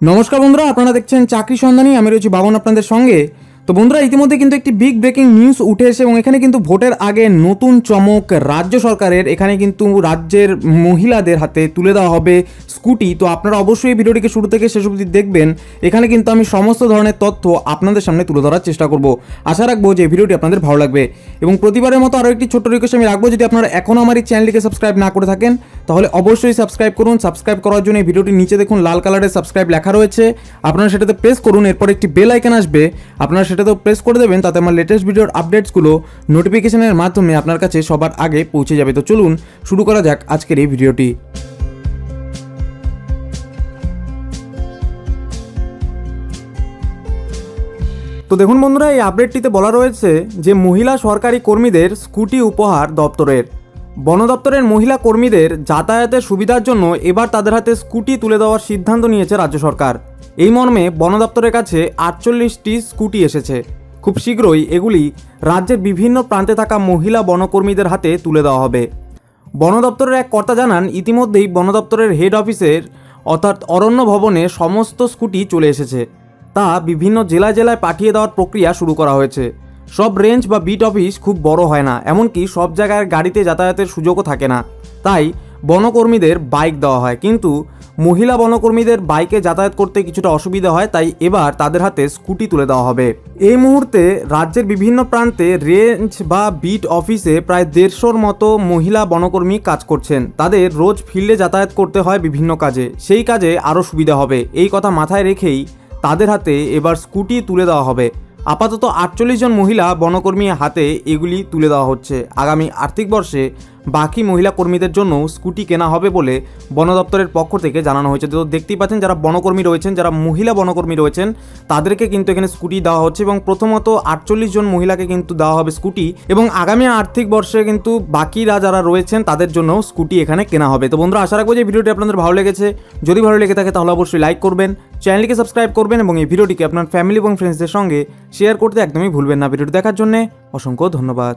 नमस्कार बंधुरा आपनारा देखছেন চাকরি সন্ধানী। আমি রয়েছি বাবন আপনাদের সঙ্গে। তো বন্ধুরা ইতিমধ্যে কিন্তু একটি বিগ ব্রেকিং নিউজ উঠে এসে এবং এখানে কিন্তু ভোটের আগে নতুন চমক রাজ্য সরকারের। এখানে কিন্তু রাজ্যের মহিলাদের হাতে তুলে দেওয়া হবে স্কুটি। তো আপনারা অবশ্যই এই ভিডিওটিকে শুরু থেকে শেষ অবধি দেখবেন। এখানে কিন্তু আমি সমস্ত ধরনের তথ্য আপনাদের সামনে তুলে ধরার চেষ্টা করব। আশা রাখবো যে ভিডিওটি আপনাদের ভালো লাগবে এবং প্রতিবারের মতো আরও একটি ছোট্ট রিকোয়েস্ট আমি রাখবো, যদি আপনারা এখনও আমার এই চ্যানেলটিকে সাবস্ক্রাইব না করে থাকেন তাহলে অবশ্যই সাবস্ক্রাইব করুন। সাবস্ক্রাইব করার জন্য এই ভিডিওটির নিচে দেখুন লাল কালারের সাবস্ক্রাইব লেখা রয়েছে, আপনারা সেটাতে প্রেস করুন। এরপর একটি বেল আইকন আসবে, আপনারা সেটাতেও প্রেস করে দেবেন, তাতে আমার লেটেস্ট ভিডিওর আপডেটসগুলো নোটিফিকেশনের মাধ্যমে আপনার কাছে সবার আগে পৌঁছে যাবে। তো চলুন শুরু করা যাক আজকের এই ভিডিওটি। তো দেখুন বন্ধুরা, এই আপডেটটিতে বলা রয়েছে যে মহিলা সরকারি কর্মীদের স্কুটি উপহার দপ্তরের। বন দপ্তরের মহিলা কর্মীদের যাতায়াতের সুবিধার জন্য এবার তাদের হাতে স্কুটি তুলে দেওয়ার সিদ্ধান্ত নিয়েছে রাজ্য সরকার। এই মর্মে বন দপ্তরের কাছে 48টি স্কুটি এসেছে। খুব শীঘ্রই এগুলি রাজ্যের বিভিন্ন প্রান্তে থাকা মহিলা বনকর্মীদের হাতে তুলে দেওয়া হবে। বন দপ্তরের এক কর্তা জানান, ইতিমধ্যেই বন দপ্তরের হেড অফিসের অর্থাৎ অরণ্য ভবনে সমস্ত স্কুটি চলে এসেছে। তা বিভিন্ন জেলায় জেলায় পাঠিয়ে দেওয়ার প্রক্রিয়া শুরু করা হয়েছে। সব রেঞ্জ বা বিট অফিস খুব বড় হয় না, এমনকি সব জায়গায় গাড়িতে যাতায়াতের সুযোগও থাকে না, তাই বনকর্মীদের বাইক দেওয়া হয়। কিন্তু মহিলা বনকর্মীদের বাইকে যাতায়াত করতে কিছুটা অসুবিধা হয়, তাই এবার তাদের হাতে স্কুটি তুলে দেওয়া হবে। এই মুহূর্তে রাজ্যের বিভিন্ন প্রান্তে রেঞ্জ বা বিট অফিসে প্রায় 150-র মতো মহিলা বনকর্মী কাজ করছেন। তাদের রোজ ফিল্ডে যাতায়াত করতে হয় বিভিন্ন কাজে, সেই কাজে আরও সুবিধা হবে। এই কথা মাথায় রেখেই তাদের হাতে এবার স্কুটি তুলে দেওয়া হবে। আপাতত 48 জন মহিলা বনকর্মীর হাতে এগুলি তুলে দেওয়া হচ্ছে। আগামী আর্থিক বর্ষে বাকি মহিলা কর্মীদের জন্য স্কুটি কেনা হবে বলে বন দপ্তরের পক্ষ থেকে জানানো হয়েছে। তো দেখতেই পাচ্ছেন, যারা বনকর্মী রয়েছেন, যারা মহিলা বনকর্মী রয়েছেন, তাদেরকে কিন্তু এখানে স্কুটি দেওয়া হচ্ছে এবং প্রথমত 48 জন মহিলাকে কিন্তু দেওয়া হবে স্কুটি এবং আগামী আর্থিক বর্ষে কিন্তু বাকিরা যারা রয়েছেন তাদের জন্য স্কুটি এখানে কেনা হবে। তো বন্ধুরা, আশা রাখবো যে ভিডিওটি আপনাদের ভালো লেগেছে। যদি ভালো লেগে থাকে তাহলে অবশ্যই লাইক করবেন, চ্যানেলটিকে সাবস্ক্রাইব করবেন এবং এই ভিডিওটিকে আপনার ফ্যামিলি এবং ফ্রেন্ডসদের সঙ্গে শেয়ার করতে একদমই ভুলবেন না। ভিডিওটি দেখার জন্য অসংখ্য ধন্যবাদ।